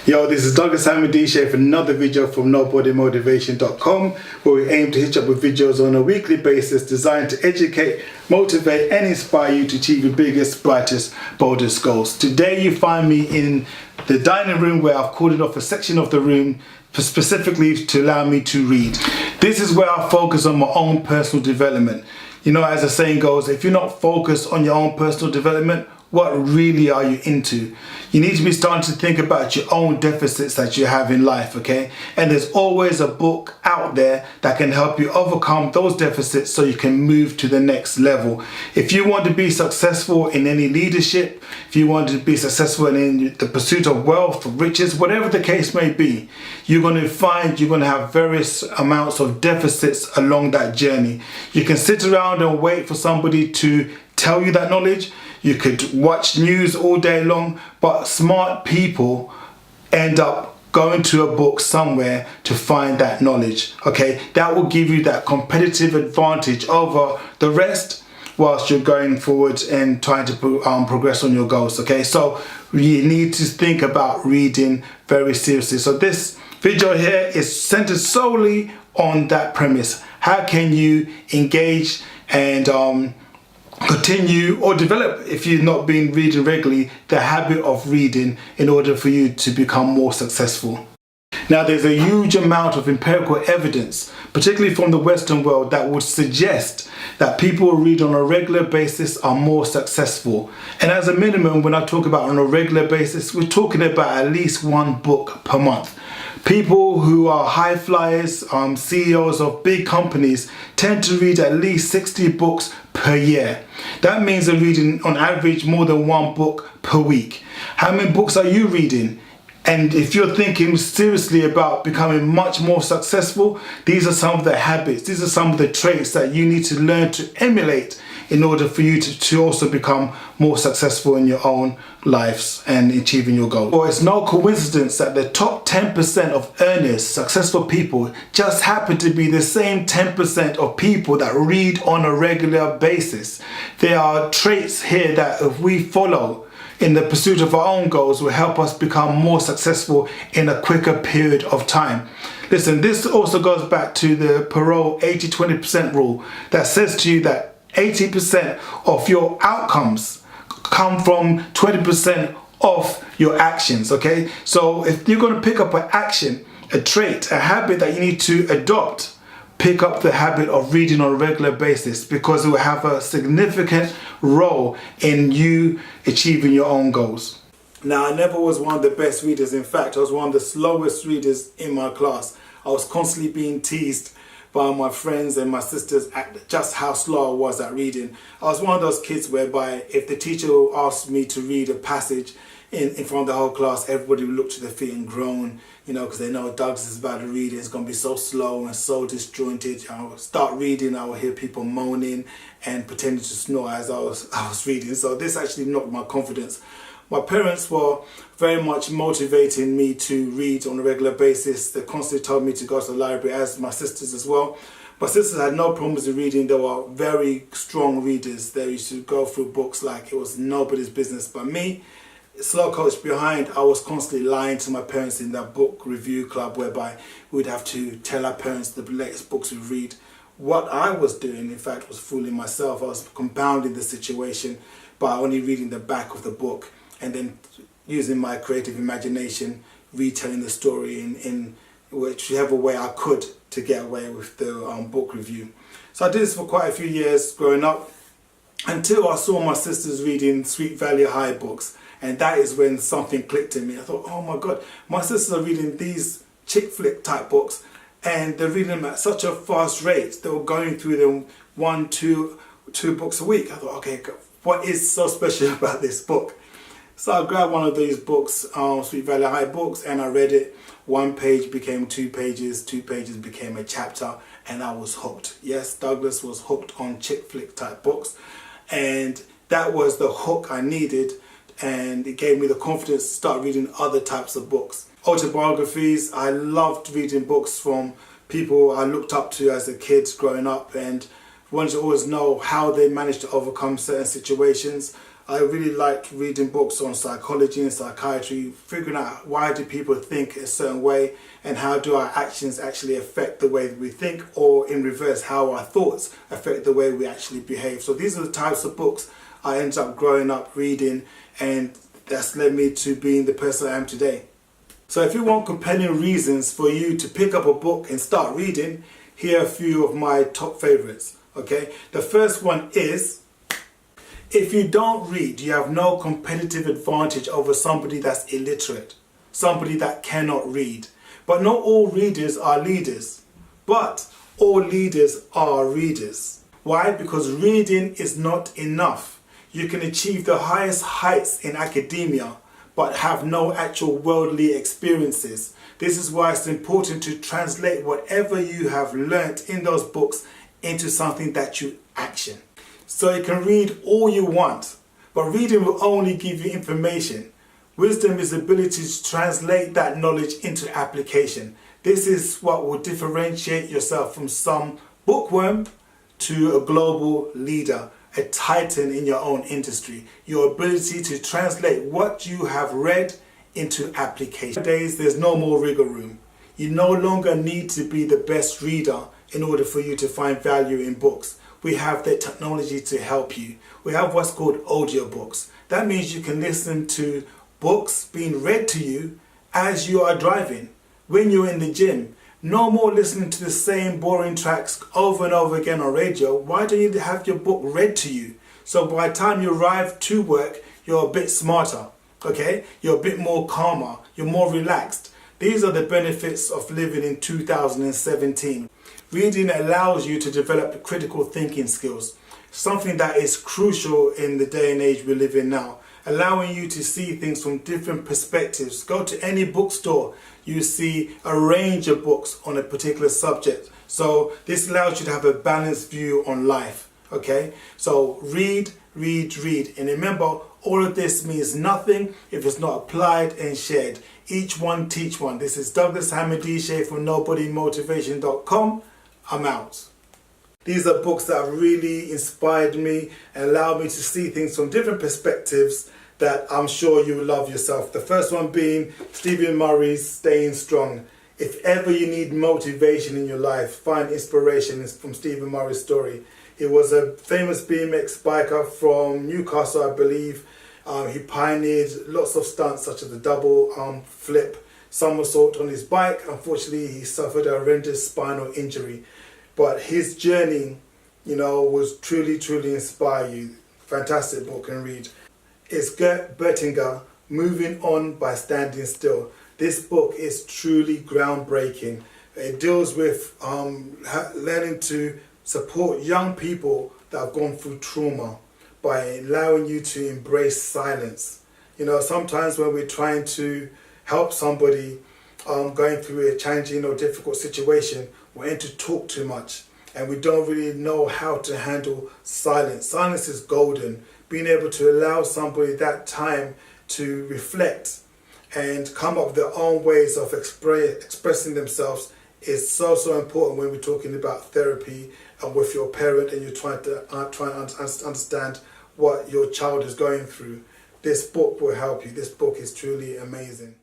Yo, this is Douglas Hamadisha for another video from NobodyMotivation.com, where we aim to hitch up with videos on a weekly basis designed to educate, motivate and inspire you to achieve your biggest, brightest, boldest goals. Today you find me in the dining room where I've cordoned off a section of the room specifically to allow me to read. This is where I focus on my own personal development. You know, as the saying goes, if you're not focused on your own personal development, what really are you into? You need to be starting to think about your own deficits that you have in life, okay? And there's always a book out there that can help you overcome those deficits so you can move to the next level. If you want to be successful in any leadership, if you want to be successful in the pursuit of wealth, of riches, whatever the case may be, you're going to find you're going to have various amounts of deficits along that journey. You can sit around and wait for somebody to tell you that knowledge. You could watch news all day long, but smart people end up going to a book somewhere to find that knowledge, okay? That will give you that competitive advantage over the rest whilst you're going forward and trying to progress on your goals, okay? So you need to think about reading very seriously. So this video here is centered solely on that premise. How can you engage and continue or develop, if you've not been reading regularly, the habit of reading in order for you to become more successful. Now, there's a huge amount of empirical evidence, particularly from the Western world, that would suggest that people who read on a regular basis are more successful. And as a minimum, when I talk about on a regular basis, we're talking about at least one book per month. People who are high flyers, CEOs of big companies, tend to read at least 60 books per year. That means they're reading on average more than one book per week. How many books are you reading? And if you're thinking seriously about becoming much more successful, these are some of the habits, these are some of the traits that you need to learn to emulate in order for you to also become more successful in your own lives and achieving your goals. Well, it's no coincidence that the top 10% of earners, successful people, just happen to be the same 10% of people that read on a regular basis. There are traits here that if we follow in the pursuit of our own goals will help us become more successful in a quicker period of time. Listen, this also goes back to the Parole 80-20% rule that says to you that 80% of your outcomes come from 20% of your actions, okay? So if you're going to pick up an action, a trait, a habit that you need to adopt, pick up the habit of reading on a regular basis, because it will have a significant role in you achieving your own goals. Now, I never was one of the best readers. In fact, I was one of the slowest readers in my class. I was constantly being teased by my friends and my sisters at just how slow I was at reading. I was one of those kids whereby if the teacher asked me to read a passage in front of the whole class, everybody would look to their feet and groan, you know, because they know Douglas is about to read it. It's going to be so slow and so disjointed. I would start reading, I would hear people moaning and pretending to snore as I was reading. So this actually knocked my confidence. My parents were very much motivating me to read on a regular basis. They constantly told me to go to the library, as my sisters as well. My sisters had no problems with reading. They were very strong readers. They used to go through books like it was nobody's business. But me, slow coach behind, I was constantly lying to my parents in that book review club whereby we'd have to tell our parents the latest books we read. What I was doing, in fact, was fooling myself. I was compounding the situation by only reading the back of the book and then using my creative imagination, retelling the story in whichever way I could to get away with the book review. So I did this for quite a few years growing up until I saw my sisters reading Sweet Valley High books. And that is when something clicked in me. I thought, oh my God, my sisters are reading these chick flick type books and they're reading them at such a fast rate. They were going through them two books a week. I thought, okay, what is so special about this book? So I grabbed one of these books, Sweet Valley High books, and I read it. One page became 2 pages, 2 pages became a chapter, and I was hooked. Yes, Douglas was hooked on chick flick type books, and that was the hook I needed, and it gave me the confidence to start reading other types of books. Autobiographies, I loved reading books from people I looked up to as a kid growing up, and wanted to always know how they managed to overcome certain situations. I really liked reading books on psychology and psychiatry, figuring out why do people think a certain way and how do our actions actually affect the way that we think, or in reverse, how our thoughts affect the way we actually behave. So these are the types of books I ended up growing up reading, and that's led me to being the person I am today. So if you want compelling reasons for you to pick up a book and start reading, here are a few of my top favorites. Okay, the first one is, if you don't read, you have no competitive advantage over somebody that's illiterate, somebody that cannot read. But not all readers are leaders, but all leaders are readers. Why? Because reading is not enough. You can achieve the highest heights in academia, but have no actual worldly experiences. This is why it's important to translate whatever you have learnt in those books into something that you action. So you can read all you want, but reading will only give you information. Wisdom is the ability to translate that knowledge into application. This is what will differentiate yourself from some bookworm to a global leader, a titan in your own industry. Your ability to translate what you have read into application. Nowadays, there's no more wiggle room. You no longer need to be the best reader in order for you to find value in books. We have the technology to help you. We have what's called audiobooks. That means you can listen to books being read to you as you are driving, when you're in the gym. No more listening to the same boring tracks over and over again on radio. Why don't you have your book read to you? So by the time you arrive to work, you're a bit smarter, okay? You're a bit more calmer, you're more relaxed. These are the benefits of living in 2017. Reading allows you to develop critical thinking skills, something that is crucial in the day and age we live in now, allowing you to see things from different perspectives. Go to any bookstore, you see a range of books on a particular subject. So this allows you to have a balanced view on life, okay? So read, read, read. And remember, all of this means nothing if it's not applied and shared. Each one teach one. This is Douglas Hamadishe from NobodyMotivation.com. I'm out. These are books that have really inspired me and allowed me to see things from different perspectives that I'm sure you will love yourself. The first one being Stephen Murray's Staying Strong. If ever you need motivation in your life, find inspiration from Stephen Murray's story. He was a famous BMX biker from Newcastle, I believe. He pioneered lots of stunts such as the double arm flip, somersault on his bike. Unfortunately, he suffered a horrendous spinal injury. But his journey, was truly, truly inspire you. Fantastic book and read. It's Gert Bettinger, Moving On by Standing Still. This book is truly groundbreaking. It deals with learning to support young people that have gone through trauma by allowing you to embrace silence. Sometimes when we're trying to help somebody going through a challenging or difficult situation, we tend to talk too much and we don't really know how to handle silence. Silence is golden. Being able to allow somebody that time to reflect and come up with their own ways of expressing themselves is so important when we're talking about therapy and with your parent and you're trying to understand what your child is going through. This book will help you. This book is truly amazing.